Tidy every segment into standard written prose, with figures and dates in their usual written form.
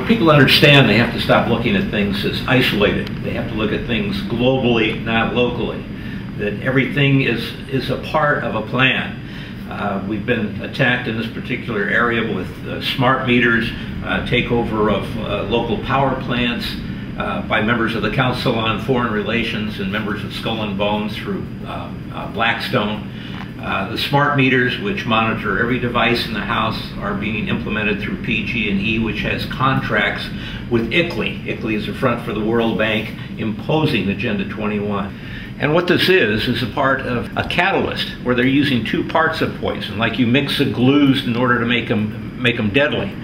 For people to understand, they have to stop looking at things as isolated. They have to look at things globally, not locally. That everything is a part of a plan. We've been attacked in this particular area with smart meters, takeover of local power plants by members of the Council on Foreign Relations and members of Skull and Bones through Blackstone. The smart meters, which monitor every device in the house, are being implemented through PG&E, which has contracts with ICLEI. ICLEI is a front for the World Bank imposing Agenda 21. And what this is a part of a catalyst where they're using two parts of poison, like you mix the glues in order to make them deadly.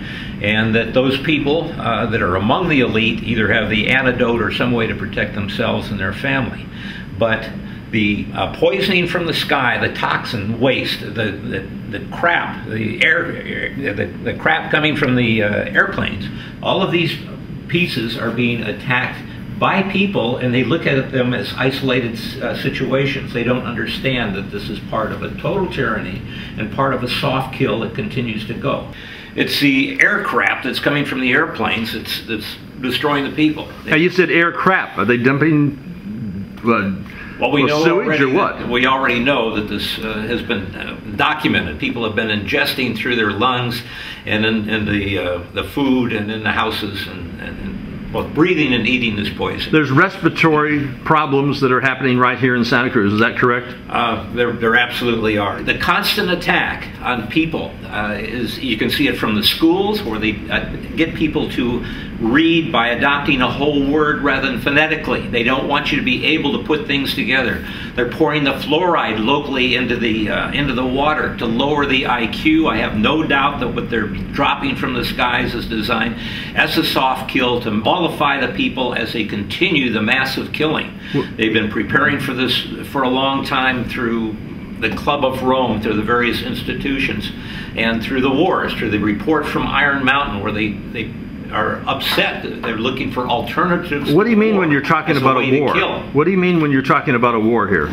And that those people that are among the elite either have the antidote or some way to protect themselves and their family. But the poisoning from the sky, the toxin waste, the crap, the crap coming from the airplanes, all of these pieces are being attacked by people, and they look at them as isolated situations. They don't understand that this is part of a total tyranny and part of a soft kill that continues to go. It's the aircrap that's coming from the airplanes that's destroying the people. Now you said aircrap. Are they dumping well, we know sewage or what? We already know that this has been documented. People have been ingesting through their lungs and in the food and in the houses and both breathing and eating this poison. There's respiratory problems that are happening right here in Santa Cruz. Is that correct? There absolutely are. The constant attack on people is, you can see it from the schools where they get people to read by adopting a whole word rather than phonetically. They don't want you to be able to put things together. They're pouring the fluoride locally into the water to lower the IQ. I have no doubt that what they're dropping from the skies is designed as a soft kill to mollify the people as they continue the massive killing. They've been preparing for this for a long time through the Club of Rome, through the various institutions, and through the wars, through the report from Iron Mountain, where they are upset. They're looking for alternatives. What do you mean when you're talking about a war? What do you mean when you're talking about a war here?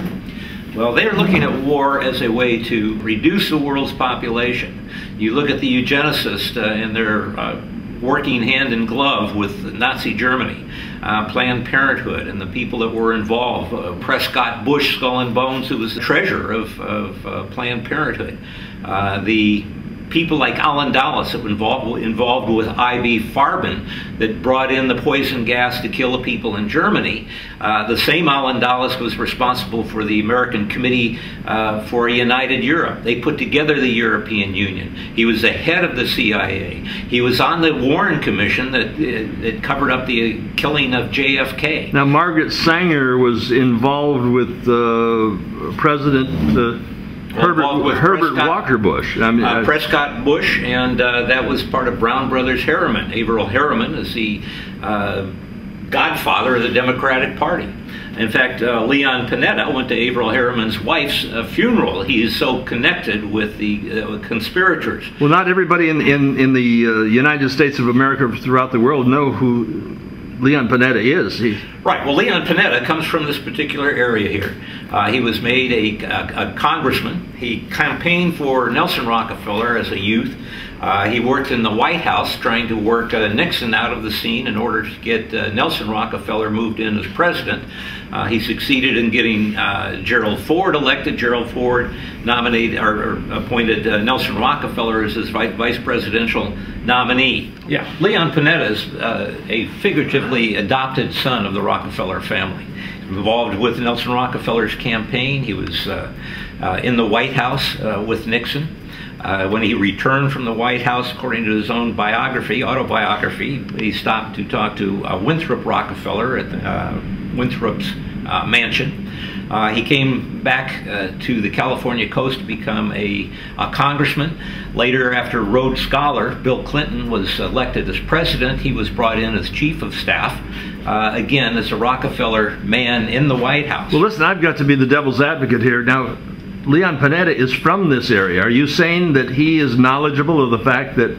Well, they're looking at war as a way to reduce the world's population. You look at the eugenicists and their working hand in glove with Nazi Germany, Planned Parenthood, and the people that were involved. Prescott Bush, Skull and Bones, who was the treasurer of Planned Parenthood. The people like Alan Dulles that were involved with I.B. Farben that brought in the poison gas to kill the people in Germany. The same Alan Dulles was responsible for the American Committee for a United Europe. They put together the European Union. He was the head of the CIA. He was on the Warren Commission that covered up the killing of JFK. Now Margaret Sanger was involved with President Herbert Walker Bush. I mean, Prescott Bush, and that was part of Brown Brothers Harriman. Averill Harriman is the godfather of the Democratic Party. In fact, Leon Panetta went to Averill Harriman's wife's funeral. He is so connected with the conspirators. Well, not everybody in the United States of America throughout the world know who Leon Panetta is. Right. Well, Leon Panetta comes from this particular area here. He was made a congressman. He campaigned for Nelson Rockefeller as a youth. He worked in the White House trying to work Nixon out of the scene in order to get Nelson Rockefeller moved in as president. He succeeded in getting Gerald Ford elected. Gerald Ford nominated or appointed Nelson Rockefeller as his vice presidential nominee. Yeah, Leon Panetta is a figuratively adopted son of the Rockefeller family. Involved with Nelson Rockefeller's campaign. He was in the White House with Nixon. When he returned from the White House, according to his own autobiography, he stopped to talk to Winthrop Rockefeller at Winthrop's mansion. He came back to the California coast to become a congressman. Later, after Rhodes Scholar Bill Clinton was elected as president, he was brought in as chief of staff, again as a Rockefeller man in the White House. Well, listen, I've got to be the devil's advocate here. Now, Leon Panetta is from this area. Are you saying that he is knowledgeable of the fact that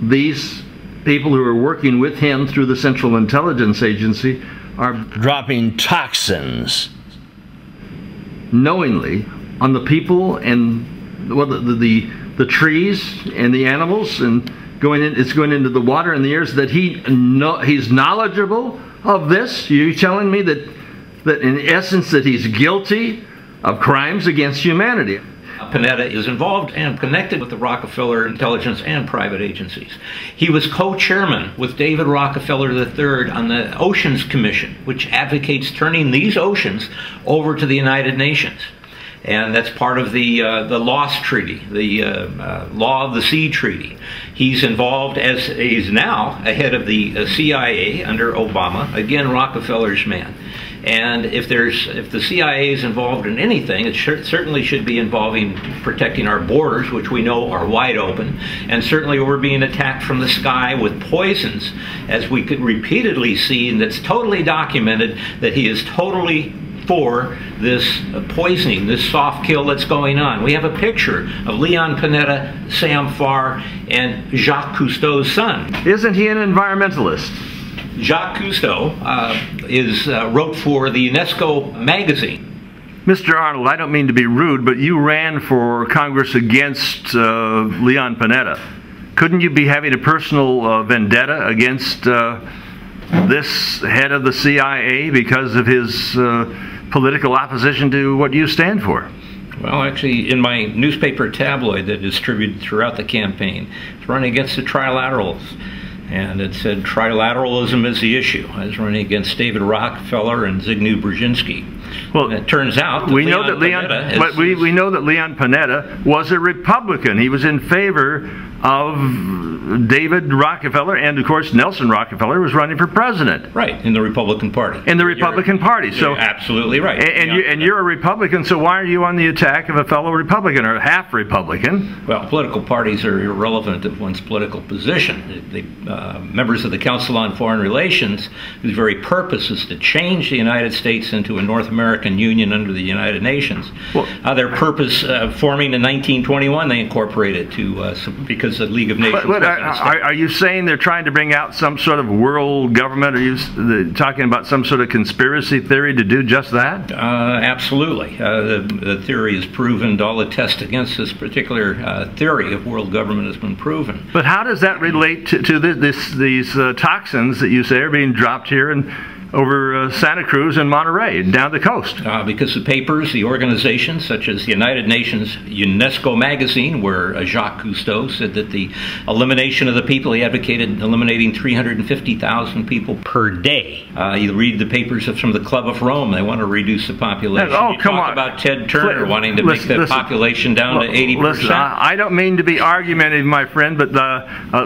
these people who are working with him through the Central Intelligence Agency are dropping toxins knowingly on the people and well, the trees and the animals and it's going into the water and the ears, that he's knowledgeable of this? You're telling me that in essence that he's guilty of crimes against humanity? Panetta is involved and connected with the Rockefeller intelligence and private agencies. He was co-chairman with David Rockefeller III on the Oceans Commission, which advocates turning these oceans over to the United Nations. And that's part of the Lost Treaty, the Law of the Sea Treaty. He's involved, as he's now ahead of the CIA under Obama, again Rockefeller's man. And if the CIA is involved in anything, it certainly should be involving protecting our borders, which we know are wide open, and certainly we're being attacked from the sky with poisons, as we could repeatedly see, and that's totally documented that he is totally for this poisoning, this soft kill that's going on. We have a picture of Leon Panetta, Sam Farr, and Jacques Cousteau's son. Isn't he an environmentalist? Jacques Cousteau wrote for the UNESCO magazine. Mr. Arnold, I don't mean to be rude, but you ran for Congress against Leon Panetta. Couldn't you be having a personal vendetta against this head of the CIA because of his political opposition to what you stand for? Well, actually, in my newspaper tabloid that distributed throughout the campaign, it's running against the trilaterals. And it said trilateralism is the issue. I was running against David Rockefeller and Zbigniew Brzezinski. Well, and it turns out that we know that Leon Panetta was a Republican. He was in favor of David Rockefeller, and of course Nelson Rockefeller was running for president. Right, in the Republican Party. In the Republican Party. So you're absolutely right. And you're a Republican, so why are you on the attack of a fellow Republican or half Republican? Well, political parties are irrelevant of one's political position. The members of the Council on Foreign Relations, whose very purpose is to change the United States into a North American Union under the United Nations. Well, their purpose, forming in 1921, they incorporated to because the League of Nations. But are you saying they're trying to bring out some sort of world government? Are you talking about some sort of conspiracy theory to do just that? Absolutely. The theory is proven. All the tests against this particular theory of world government has been proven. But how does that relate to these toxins that you say are being dropped here and over Santa Cruz and Monterey, down the coast? Because the papers, the organizations, such as the United Nations UNESCO magazine, where Jacques Cousteau said that the elimination of the people, he advocated eliminating 350,000 people per day. You read the papers from the Club of Rome, they want to reduce the population. Oh, come on. About Ted Turner wanting to make the population down to 80%. Listen, I don't mean to be argumentative, my friend, but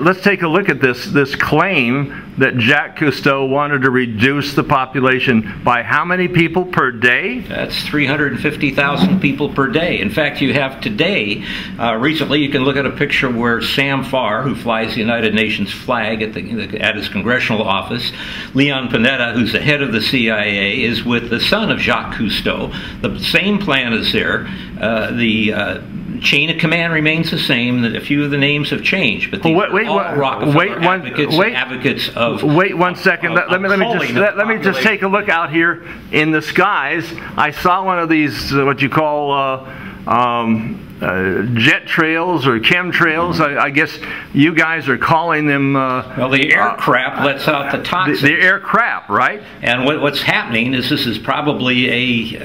let's take a look at this claim that Jacques Cousteau wanted to reduce the population by how many people per day? That's 350,000 people per day. In fact, you have today, recently, you can look at a picture where Sam Farr, who flies the United Nations flag at his congressional office, Leon Panetta, who's the head of the CIA, is with the son of Jacques Cousteau. The same plan is there. The chain of command remains the same. That a few of the names have changed, but these are all Rockefeller advocates of. Wait one second. Let me just take a look out here in the skies. I saw one of these what you call jet trails or chemtrails. I guess you guys are calling them. Well, the Aircrap lets out the toxins. The Aircrap, right? And what's happening is this is probably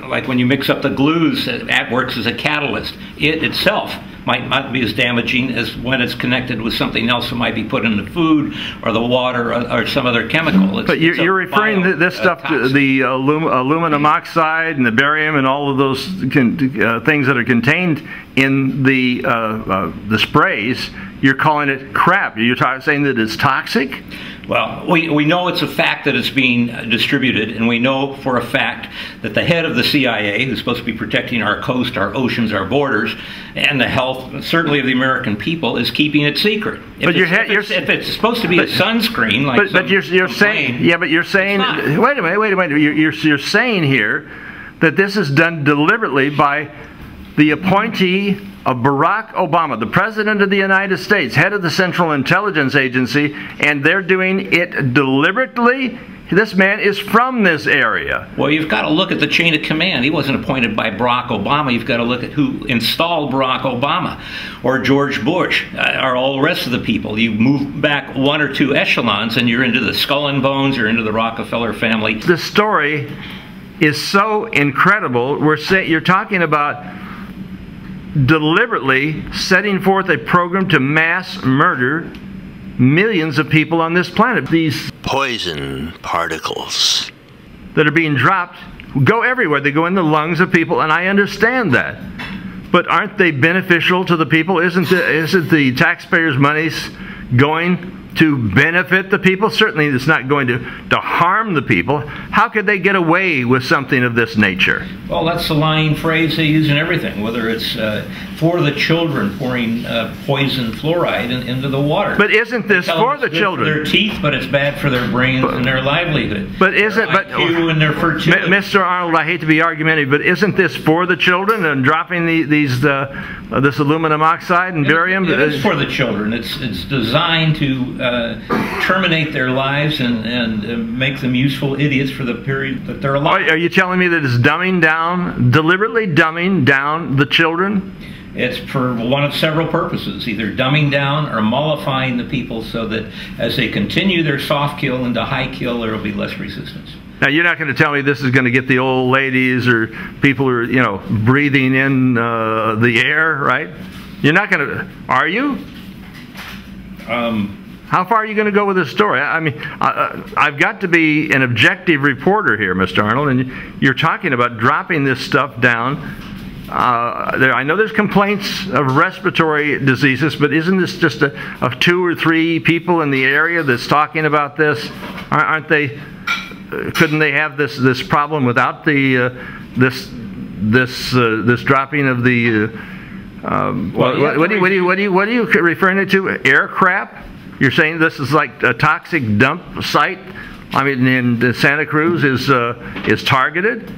like when you mix up the glues, it works as a catalyst. It itself might not be as damaging as when it's connected with something else that might be put in the food or the water or some other chemical. But you're referring to this stuff to the aluminum oxide and the barium and all of those things that are contained in the sprays. You're calling it crap. You're saying that it's toxic? Well, we know it's a fact that it's being distributed, and we know for a fact that the head of the CIA, who's supposed to be protecting our coast, our oceans, our borders, and the health, certainly of the American people, is keeping it secret. If it's supposed to be a sunscreen, like but you're saying, yeah, but you're saying, wait a minute, you're saying here that this is done deliberately by the appointee of Barack Obama, the President of the United States, head of the Central Intelligence Agency, and they're doing it deliberately. This man is from this area. Well, you've got to look at the chain of command. He wasn't appointed by Barack Obama. You've got to look at who installed Barack Obama or George Bush or all the rest of the people. You move back one or two echelons and you're into the Skull and Bones or into the Rockefeller family. The story is so incredible. You're talking about deliberately setting forth a program to mass murder millions of people on this planet. These poison particles that are being dropped go everywhere. They go in the lungs of people, and I understand that. But aren't they beneficial to the people? Isn't the taxpayers' monies going to benefit the people? Certainly it's not going to harm the people. How could they get away with something of this nature? Well, that's the lying phrase they use in everything, whether it's for the children pouring poison fluoride into the water. But isn't this for the children? For their teeth, but it's bad for their brains and their livelihood. But isn't IQ and their fertility. Mr. Arnold, I hate to be argumentative, but isn't this for the children and dropping this aluminum oxide and barium? It is for the children. It's designed to terminate their lives and make them useful idiots for the period that they're alive. Are you telling me that it's dumbing down, deliberately dumbing down the children? It's for one of several purposes, either dumbing down or mollifying the people so that as they continue their soft kill into high kill, there will be less resistance. Now, you're not going to tell me this is going to get the old ladies or people who are, you know, breathing in the air, right? You're not going to, are you? How far are you going to go with this story? I mean, I've got to be an objective reporter here, Mr. Arnold, and you're talking about dropping this stuff down. I know there's complaints of respiratory diseases, but isn't this just of 2 or 3 people in the area that's talking about this? Aren't they? Couldn't they have this problem without the this dropping of the? What are you referring it to? Aircrap? You're saying this is like a toxic dump site? I mean, in Santa Cruz is targeted?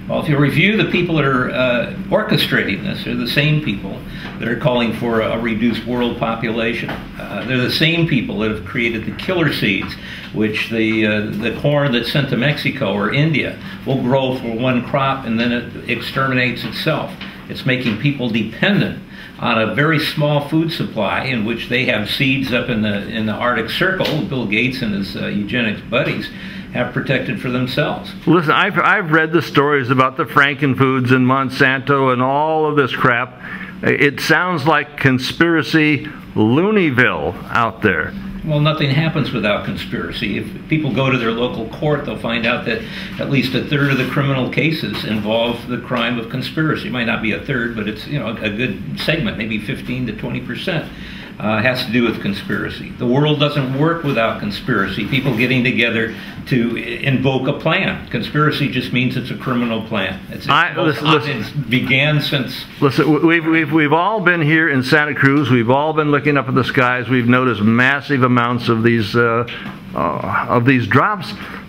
Well, if you review the people that are orchestrating this, they're the same people that are calling for a reduced world population. They're the same people that have created the killer seeds, which the corn that's sent to Mexico or India will grow for one crop and then it exterminates itself. It's making people dependent on a very small food supply in which they have seeds up in the Arctic Circle. Bill Gates and his eugenics buddies have protected for themselves. Listen, I've read the stories about the Frankenfoods and Monsanto and all of this crap. It sounds like conspiracy Looneyville out there. Well, nothing happens without conspiracy. If people go to their local court, they'll find out that at least 1/3 of the criminal cases involve the crime of conspiracy. It might not be 1/3, but it's, you know, a good segment, maybe 15 to 20%. Has to do with conspiracy. The world doesn't work without conspiracy. People getting together to invoke a plan. Conspiracy just means it's a criminal plan. It's began since. Listen, we've all been here in Santa Cruz. We've all been looking up at the skies. We've noticed massive amounts of these drops.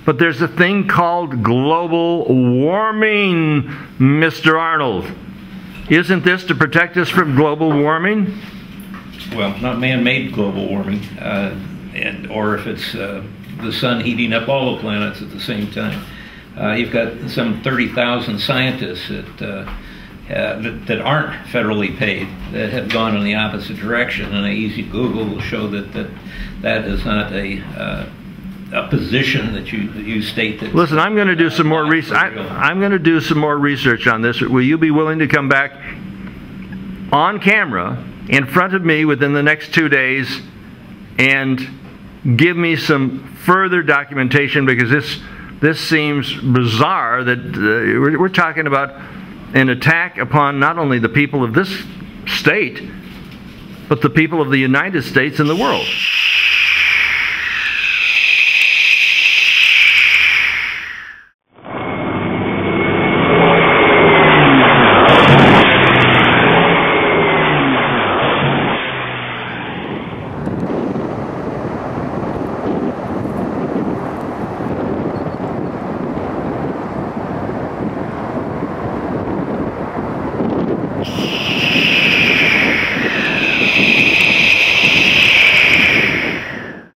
But there's a thing called global warming, Mr. Arnold. Isn't this to protect us from global warming? Well, not man-made global warming, or if it's the sun heating up all the planets at the same time. You've got some 30,000 scientists that aren't federally paid that have gone in the opposite direction, and an easy Google will show that is not a position that you state that. Listen, I'm going to do some more research. I'm going to do some more research on this. Will you be willing to come back on camera in front of me within the next 2 days and give me some further documentation, because this seems bizarre that we're talking about an attack upon not only the people of this state, but the people of the United States and the world.